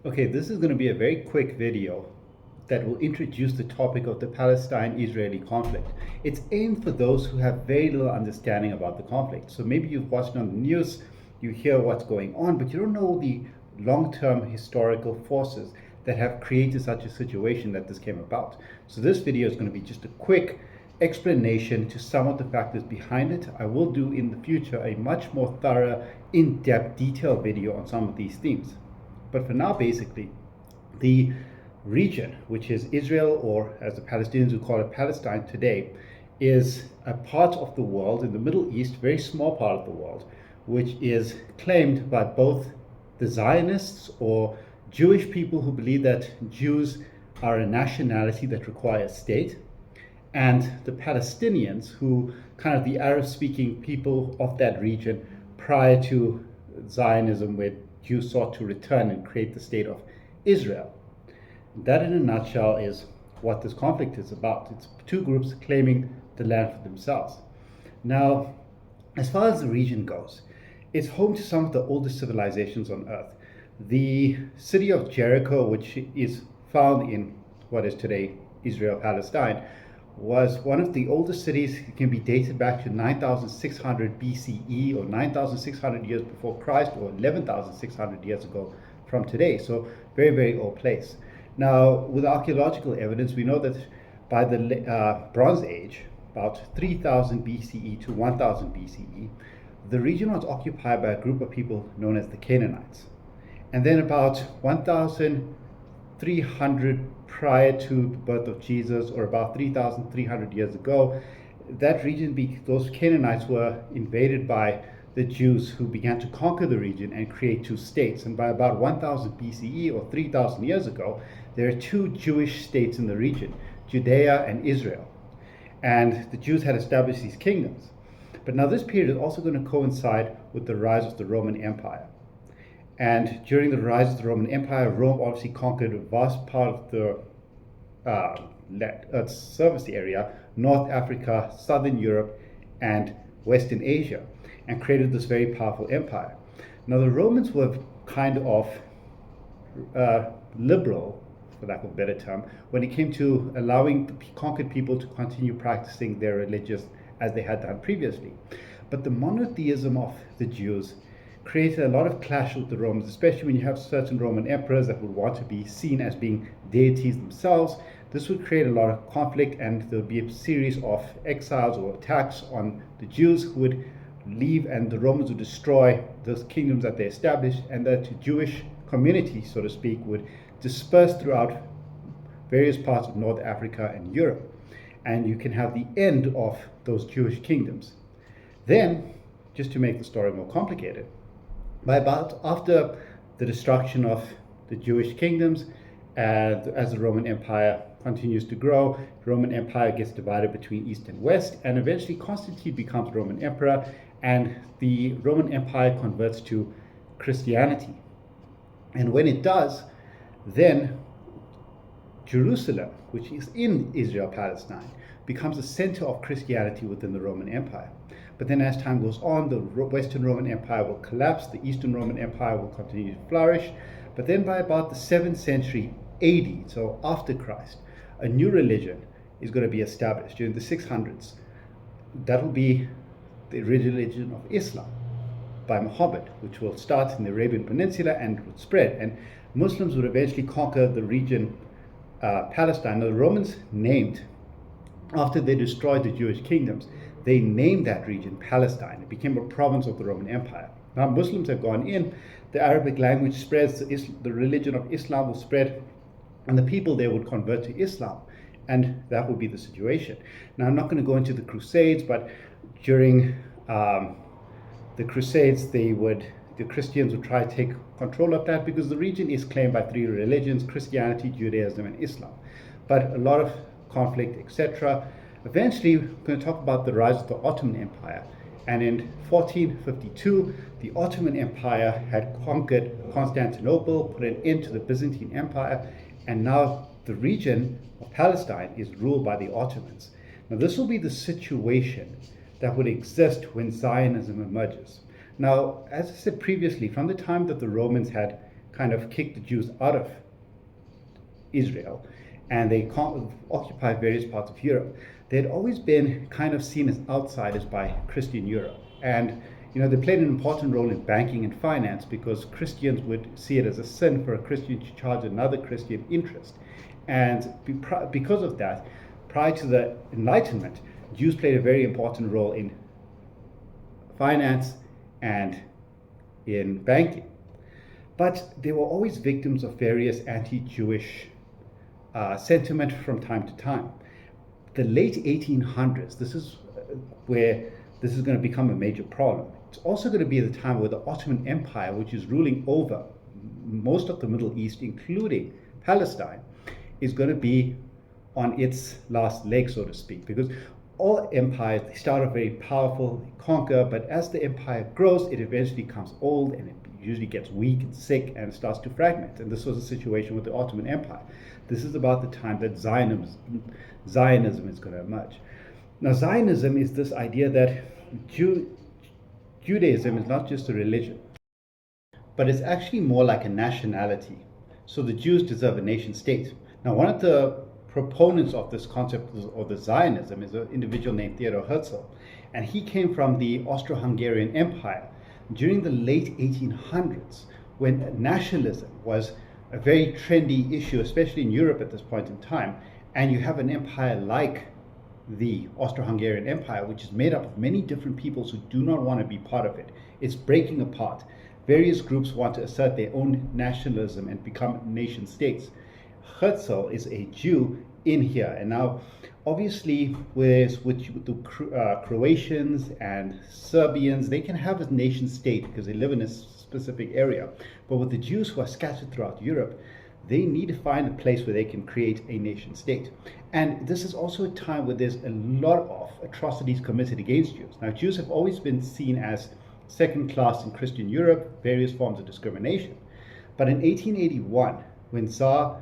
Okay, this is going to be a very quick video that will introduce the topic of the Palestine-Israeli conflict. It's aimed for those who have very little understanding about the conflict. So maybe you've watched on the news, you hear what's going on, but you don't know the long-term historical forces that have created such a situation that this came about. So this video is going to be just a quick explanation to some of the factors behind it. I will do in the future a much more thorough, in-depth, detailed video on some of these themes. But for now, basically, the region, which is Israel, or as the Palestinians would call it, Palestine today, is a part of the world in the Middle East, very small part of the world, which is claimed by both the Zionists or Jewish people who believe that Jews are a nationality that requires a state, and the Palestinians, who kind of the Arab-speaking people of that region prior to Zionism, where Jews sought to return and create the state of Israel. That, in a nutshell, is what this conflict is about. It's two groups claiming the land for themselves. Now, as far as the region goes, it's home to some of the oldest civilizations on earth. The city of Jericho, which is found in what is today Israel, Palestine, was one of the oldest cities. It can be dated back to 9,600 BCE, or 9,600 years before Christ, or 11,600 years ago from today. So very, very old place. Now, with archaeological evidence, we know that by the Bronze Age, about 3000 BCE to 1000 BCE, the region was occupied by a group of people known as the Canaanites. And then about 1,300 prior to the birth of Jesus, or about 3,300 years ago, that region, those Canaanites were invaded by the Jews, who began to conquer the region and create two states. And by about 1000 BCE, or 3,000 years ago, there are two Jewish states in the region, Judea and Israel. And the Jews had established these kingdoms. But now this period is also going to coincide with the rise of the Roman Empire. And during the rise of the Roman Empire, Rome obviously conquered a vast part of the Earth's surface area, North Africa, Southern Europe, and Western Asia, and created this very powerful empire. Now, the Romans were kind of liberal, for lack of a better term, when it came to allowing the conquered people to continue practicing their religions as they had done previously. But the monotheism of the Jews created a lot of clash with the Romans, especially when you have certain Roman emperors that would want to be seen as being deities themselves. This would create a lot of conflict, and there would be a series of exiles or attacks on the Jews, who would leave, and the Romans would destroy those kingdoms that they established, and that Jewish community, so to speak, would disperse throughout various parts of North Africa and Europe. And you can have the end of those Jewish kingdoms. Then, just to make the story more complicated, after the destruction of the Jewish kingdoms, as the Roman Empire continues to grow, the Roman Empire gets divided between East and West, and eventually Constantine becomes Roman Emperor, and the Roman Empire converts to Christianity. And when it does, then Jerusalem, which is in Israel, Palestine, becomes the center of Christianity within the Roman Empire. But then as time goes on, the Western Roman Empire will collapse, the Eastern Roman Empire will continue to flourish. But then by about the 7th century AD, so after Christ, a new religion is going to be established during the 600s. That will be the religion of Islam by Muhammad, which will start in the Arabian Peninsula and would spread. And Muslims would eventually conquer the region, Palestine. Now, the Romans named, after they destroyed the Jewish kingdoms, they named that region Palestine. It became a province of the Roman Empire. Now Muslims have gone in, the Arabic language spreads, the religion of Islam will spread, and the people there would convert to Islam. And that would be the situation. Now, I'm not going to go into the Crusades, but during the Crusades, the Christians would try to take control of that, because the region is claimed by three religions: Christianity, Judaism, and Islam. But a lot of conflict, etc. Eventually, we're going to talk about the rise of the Ottoman Empire. And in 1452, the Ottoman Empire had conquered Constantinople, put an end to the Byzantine Empire, and now the region of Palestine is ruled by the Ottomans. Now, this will be the situation that would exist when Zionism emerges. Now, as I said previously, from the time that the Romans had kind of kicked the Jews out of Israel, and they occupied various parts of Europe, they had always been kind of seen as outsiders by Christian Europe. And they played an important role in banking and finance because Christians would see it as a sin for a Christian to charge another Christian interest. And because of that, prior to the Enlightenment, Jews played a very important role in finance and in banking. But they were always victims of various anti-Jewish sentiment from time to time. The late 1800s, this is where this is going to become a major problem. It's also going to be the time where the Ottoman Empire, which is ruling over most of the Middle East, including Palestine, is going to be on its last leg, so to speak, because all empires, they start off very powerful, they conquer, but as the empire grows, it eventually becomes old and it usually gets weak and sick and starts to fragment. And this was the situation with the Ottoman Empire. This is about the time that Zionism is going to emerge. Now, Zionism is this idea that Judaism is not just a religion, but it's actually more like a nationality. So the Jews deserve a nation state. Now, one of the proponents of this concept of the Zionism is an individual named Theodor Herzl, and he came from the Austro-Hungarian Empire during the late 1800s, when nationalism was a very trendy issue, especially in Europe at this point in time. And you have an empire like the Austro-Hungarian Empire, which is made up of many different peoples who do not want to be part of it. It's breaking apart. Various groups want to assert their own nationalism and become nation states. Herzl is a Jew in here, and now obviously with the Croatians and Serbians, they can have a nation state because they live in a specific area, but with the Jews who are scattered throughout Europe, they need to find a place where they can create a nation state. And this is also a time where there's a lot of atrocities committed against Jews. Now, Jews have always been seen as second class in Christian Europe, various forms of discrimination. But in 1881, when Tsar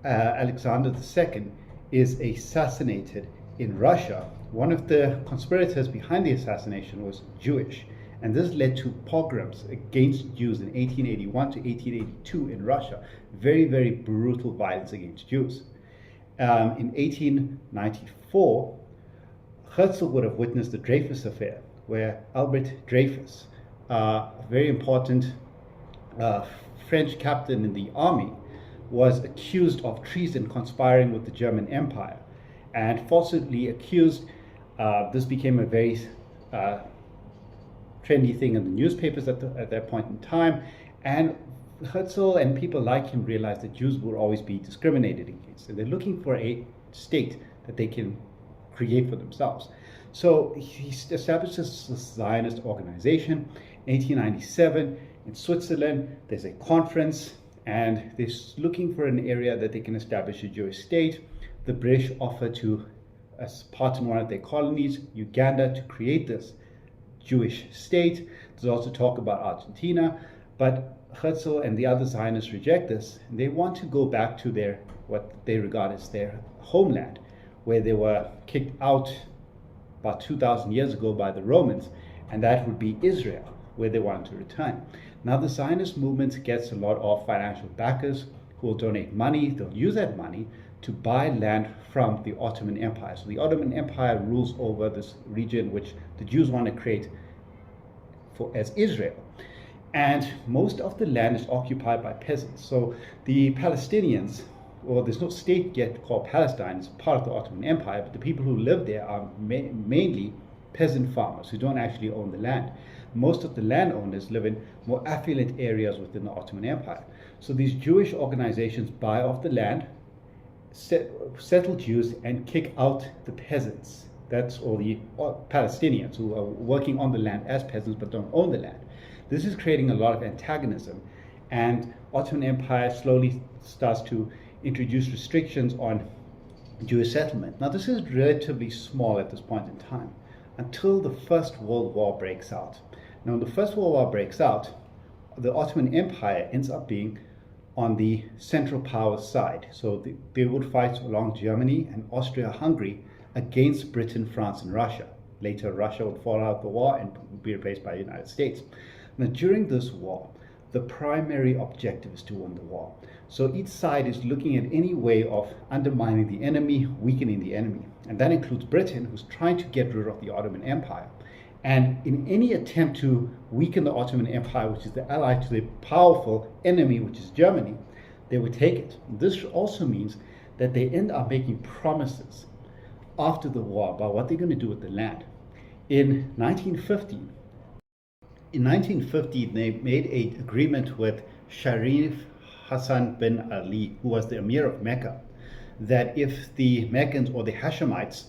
Alexander II is assassinated in Russia, one of the conspirators behind the assassination was Jewish. And this led to pogroms against Jews in 1881 to 1882 in Russia. Very, very brutal violence against Jews. In 1894, Herzl would have witnessed the Dreyfus affair, where Albert Dreyfus, a very important French captain in the army, was accused of treason, conspiring with the German Empire, and falsely accused. This became a very trendy thing in the newspapers at that point in time, and Herzl and people like him realized that Jews will always be discriminated against, and they're looking for a state that they can create for themselves. So he establishes this Zionist organization. In 1897 in Switzerland, there's a conference, and they're looking for an area that they can establish a Jewish state. The British offer to, as part in one of their colonies, Uganda, to create this Jewish state. There's also talk about Argentina, but Herzl and the other Zionists reject this, and they want to go back to their, what they regard as their homeland, where they were kicked out about 2,000 years ago by the Romans, and that would be Israel, where they want to return. Now, the Zionist movement gets a lot of financial backers who will donate money. They'll use that money to buy land from the Ottoman Empire. So the Ottoman Empire rules over this region which the Jews want to create as Israel. And most of the land is occupied by peasants. So the Palestinians, well, there's no state yet called Palestine, it's part of the Ottoman Empire, but the people who live there are mainly peasant farmers who don't actually own the land. Most of the landowners live in more affluent areas within the Ottoman Empire. So these Jewish organizations buy off the land, settle Jews, and kick out the peasants. That's all the Palestinians who are working on the land as peasants but don't own the land. This is creating a lot of antagonism, and Ottoman Empire slowly starts to introduce restrictions on Jewish settlement. Now, this is relatively small at this point in time until the First World War breaks out. Now, when the First World War breaks out, the Ottoman Empire ends up being on the Central Powers side. So they would fight along Germany and Austria-Hungary against Britain, France, and Russia. Later, Russia would fall out of the war and be replaced by the United States. Now, during this war, the primary objective is to win the war. So each side is looking at any way of undermining the enemy, weakening the enemy. And that includes Britain, who's trying to get rid of the Ottoman Empire. And in any attempt to weaken the Ottoman Empire, which is the ally to the powerful enemy, which is Germany, they would take it. This also means that they end up making promises after the war about what they're going to do with the land. In 1950, they made an agreement with Sharif Hassan bin Ali, who was the Emir of Mecca, that if the Meccans or the Hashemites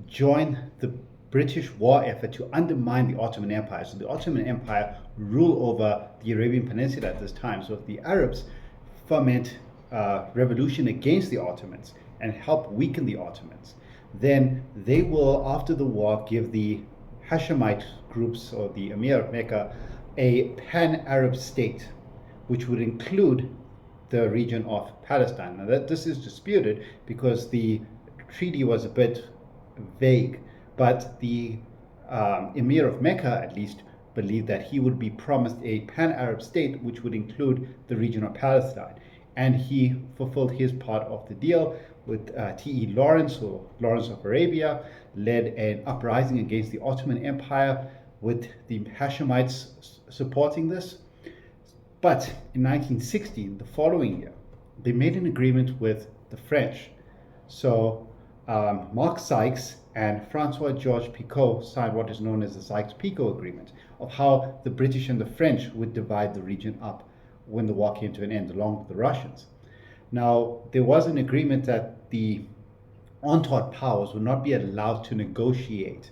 join the British war effort to undermine the Ottoman Empire, so the Ottoman Empire ruled over the Arabian Peninsula at this time, so if the Arabs foment revolution against the Ottomans and help weaken the Ottomans, then they will, after the war, give the Hashemite groups or the Emir of Mecca a pan-Arab state, which would include the region of Palestine. Now this is disputed because the treaty was a bit vague, but the Emir of Mecca at least believed that he would be promised a pan-Arab state which would include the region of Palestine. And he fulfilled his part of the deal with T.E. Lawrence, or Lawrence of Arabia, led an uprising against the Ottoman Empire with the Hashemites supporting this. But in 1916, the following year, they made an agreement with the French. So Mark Sykes and Francois-Georges Picot signed what is known as the Sykes-Picot Agreement, of how the British and the French would divide the region up when the war came to an end, along with the Russians. Now, there was an agreement that the Entente powers would not be allowed to negotiate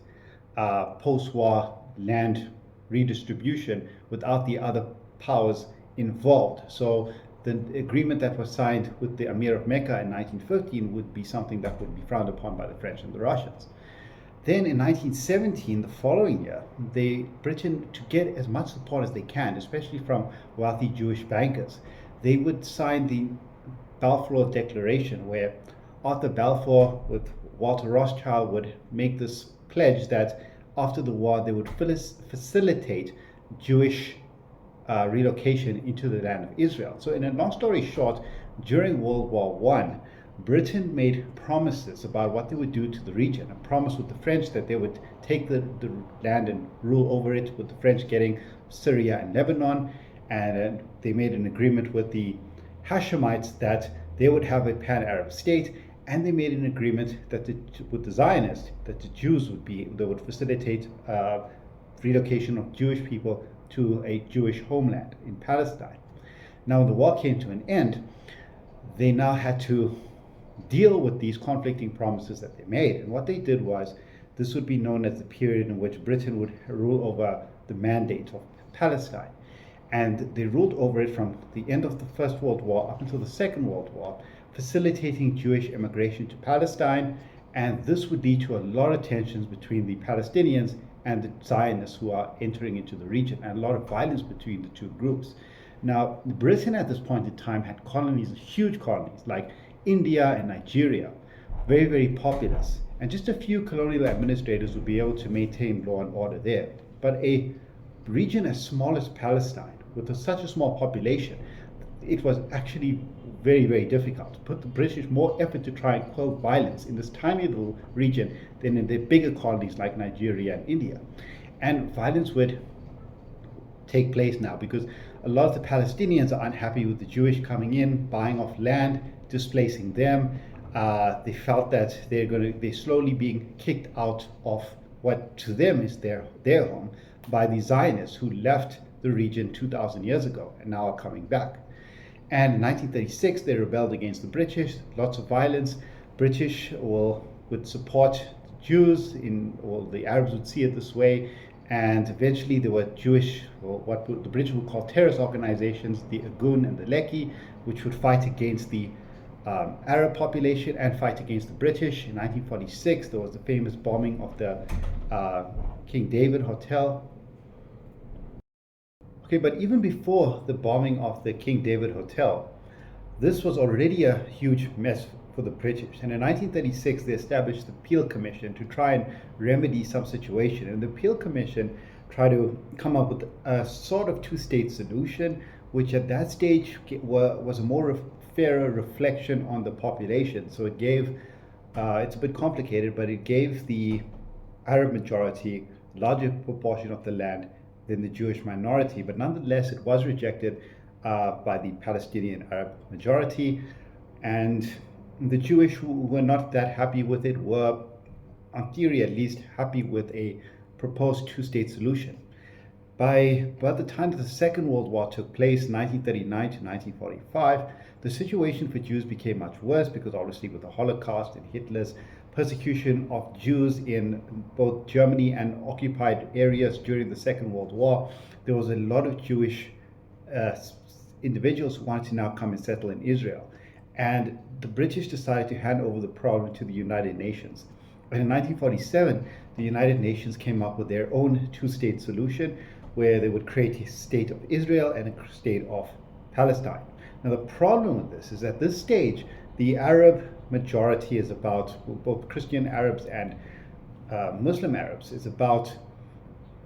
post-war land redistribution without the other powers involved. So the agreement that was signed with the Emir of Mecca in 1915 would be something that would be frowned upon by the French and the Russians. Then in 1917, the following year, Britain, to get as much support as they can, especially from wealthy Jewish bankers, they would sign the Balfour Declaration, where Arthur Balfour with Walter Rothschild would make this pledge that after the war they would facilitate Jewish relocation into the land of Israel. So in a long story short, during World War I, Britain made promises about what they would do to the region. A promise with the French that they would take the land and rule over it, with the French getting Syria and Lebanon. And they made an agreement with the Hashemites that they would have a pan-Arab state. And they made an agreement that with the Zionists that the Jews would facilitate relocation of Jewish people to a Jewish homeland in Palestine. Now, when the war came to an end, they now had to deal with these conflicting promises that they made. And what they did was, this would be known as the period in which Britain would rule over the Mandate of Palestine. And they ruled over it from the end of the First World War up until the Second World War, facilitating Jewish immigration to Palestine. And this would lead to a lot of tensions between the Palestinians and the Zionists who are entering into the region, and a lot of violence between the two groups. Now, Britain at this point in time had colonies, huge colonies, like India and Nigeria, very, very populous. And just a few colonial administrators would be able to maintain law and order there. But a region as small as Palestine, with such a small population, it was actually very, very difficult. To put the British more effort to try and quell violence in this tiny little region than in their bigger colonies like Nigeria and India. And violence would take place now because a lot of the Palestinians are unhappy with the Jewish coming in, buying off land, displacing them. They felt that they're slowly being kicked out of what to them is their home by the Zionists who left the region 2,000 years ago and now are coming back. And in 1936, they rebelled against the British, lots of violence. British would support the Jews, the Arabs would see it this way. And eventually there were Jewish, or what the British would call terrorist organizations, the Agun and the Leki, which would fight against the Arab population and fight against the British. In 1946, there was the famous bombing of the King David Hotel. Okay, but even before the bombing of the King David Hotel, this was already a huge mess for the British. And in 1936, they established the Peel Commission to try and remedy some situation. And the Peel Commission tried to come up with a sort of two-state solution, which at that stage was a more fairer reflection on the population. So it gave, it's a bit complicated, but it gave the Arab majority a larger proportion of the land than the Jewish minority. But nonetheless, it was rejected by the Palestinian Arab majority. And the Jewish who were not that happy with it were, on theory at least, happy with a proposed two-state solution. By the time that the Second World War took place, 1939 to 1945, the situation for Jews became much worse because obviously with the Holocaust and Hitler's persecution of Jews in both Germany and occupied areas during the Second World War, there was a lot of Jewish individuals who wanted to now come and settle in Israel. And the British decided to hand over the problem to the United Nations. And in 1947, the United Nations came up with their own two-state solution where they would create a state of Israel and a state of Palestine. Now the problem with this is at this stage, the Arab majority is about, both Christian Arabs and Muslim Arabs, is about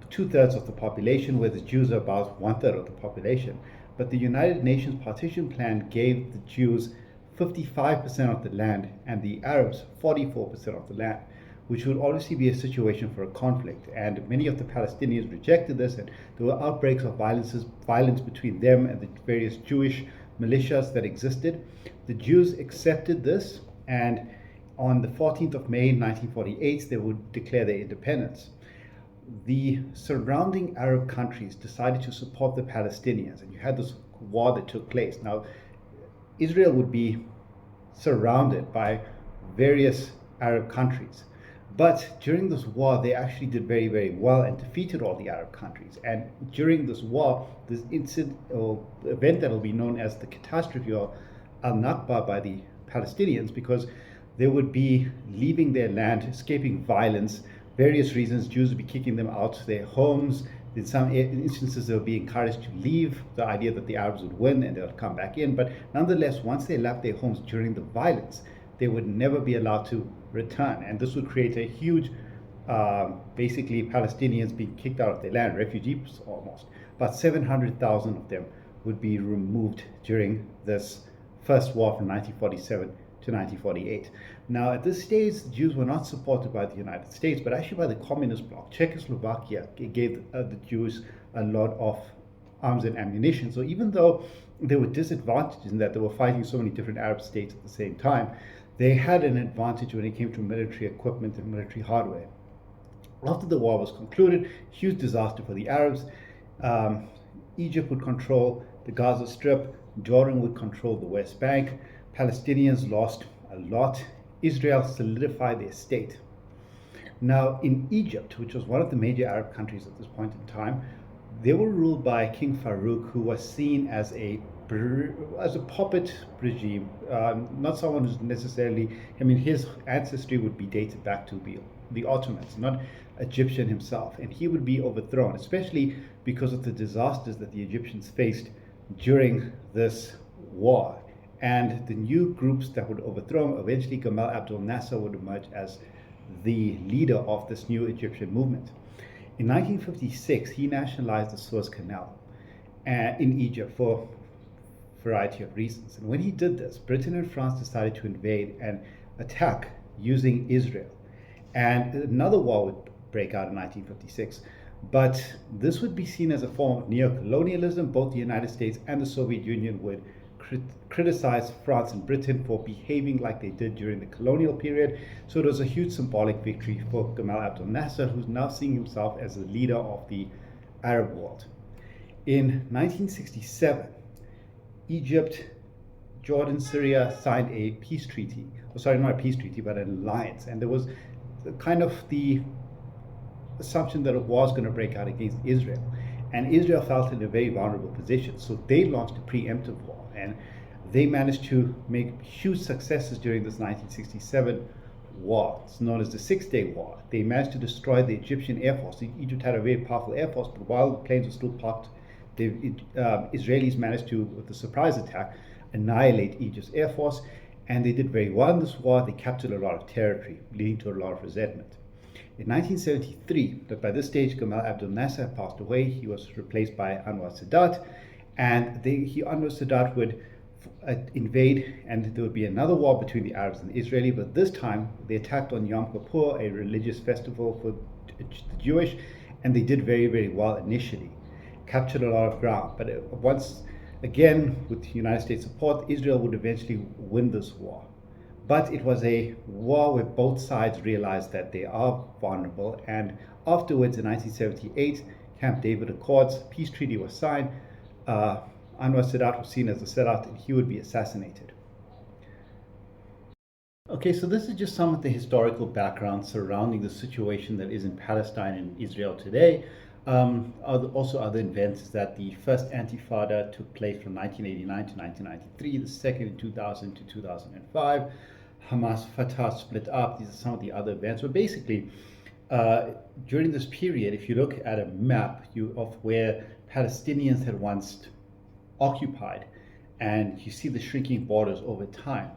2/3 of the population, where the Jews are about 1/3 of the population. But the United Nations partition plan gave the Jews 55% of the land and the Arabs 44% of the land, which would obviously be a situation for a conflict. And many of the Palestinians rejected this, and there were outbreaks of violence between them and the various Jewish militias that existed. The Jews accepted this, and on the 14th of May 1948, they would declare their independence. The surrounding Arab countries decided to support the Palestinians, and you had this war that took place. Now, Israel would be surrounded by various Arab countries. But during this war, they actually did very, very well and defeated all the Arab countries. And during this war, this incident or event that will be known as the catastrophe or al-Nakba by the Palestinians, because they would be leaving their land, escaping violence, various reasons. Jews would be kicking them out of their homes. In some instances, they would be encouraged to leave, the idea that the Arabs would win and they would come back in. But nonetheless, once they left their homes during the violence, they would never be allowed to return. And this would create a huge, basically Palestinians being kicked out of their land, refugees almost. About 700,000 of them would be removed during this first war from 1947 to 1948. Now, at this stage, the Jews were not supported by the United States, but actually by the communist bloc. Czechoslovakia gave the Jews a lot of arms and ammunition. So even though they were disadvantaged in that they were fighting so many different Arab states at the same time, they had an advantage when it came to military equipment and military hardware. After the war was concluded, huge disaster for the Arabs. Egypt would control the Gaza Strip, Jordan would control the West Bank, Palestinians lost a lot, Israel solidified their state. Now in Egypt, which was one of the major Arab countries at this point in time, they were ruled by King Farouk, who was seen as a puppet regime, not someone who's necessarily, I mean, his ancestry would be dated back to the Ottomans, not Egyptian himself, and he would be overthrown, especially because of the disasters that the Egyptians faced during this war. And the new groups that would overthrow him, eventually Gamal Abdel Nasser would emerge as the leader of this new Egyptian movement. In 1956, he nationalized the Suez Canal in Egypt for a variety of reasons. And when he did this, Britain and France decided to invade and attack using Israel. And another war would break out in 1956. But this would be seen as a form of neo-colonialism. Both the United States and the Soviet Union would criticize France and Britain for behaving like they did during the colonial period. So it was a huge symbolic victory for Gamal Abdel Nasser, who's now seeing himself as the leader of the Arab world. In 1967, Egypt, Jordan, Syria signed a peace treaty. Sorry, not a peace treaty, but an alliance. And there was kind of the assumption that a war was going to break out against Israel. And Israel felt in a very vulnerable position. So they launched a preemptive war. And they managed to make huge successes during this 1967 war. It's known as the Six-Day War. They managed to destroy the Egyptian Air Force. Egypt had a very powerful Air Force, but while the planes were still parked, the Israelis managed to, with the surprise attack, annihilate Egypt's Air Force. And they did very well in this war. They captured a lot of territory, leading to a lot of resentment. In 1973, but by this stage, Gamal Abdel Nasser had passed away. He was replaced by Anwar Sadat. And Anwar Sadat would invade, and there would be another war between the Arabs and the Israeli, but this time they attacked on Yom Kippur, a religious festival for the Jewish, and they did very, very well initially, captured a lot of ground. But once again, with United States support, Israel would eventually win this war. But it was a war where both sides realized that they are vulnerable, and afterwards in 1978, Camp David Accords, peace treaty was signed. Anwar Sadat was seen as a sellout and he would be assassinated. Okay, so this is just some of the historical background surrounding the situation that is in Palestine and Israel today. Also other events is that the first Intifada took place from 1989 to 1993, the second in 2000 to 2005. Hamas, Fatah split up. These are some of the other events. But basically, during this period, if you look at a map of where Palestinians had once occupied, and you see the shrinking borders over time,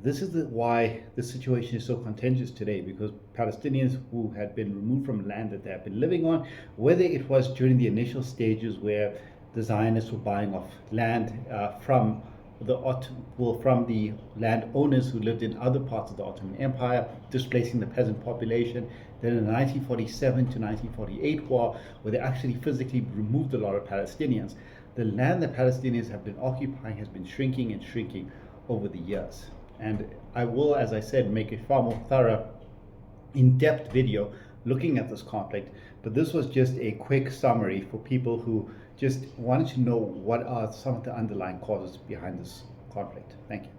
this is why the situation is so contentious today, because Palestinians who had been removed from land that they have been living on, whether it was during the initial stages where the Zionists were buying off land from the landowners who lived in other parts of the Ottoman Empire, displacing the peasant population. Then in the 1947 to 1948 war, where they actually physically removed a lot of Palestinians, the land that Palestinians have been occupying has been shrinking and shrinking over the years. And I will, as I said, make a far more thorough, in-depth video looking at this conflict. But this was just a quick summary for people who just wanted to know what are some of the underlying causes behind this conflict. Thank you.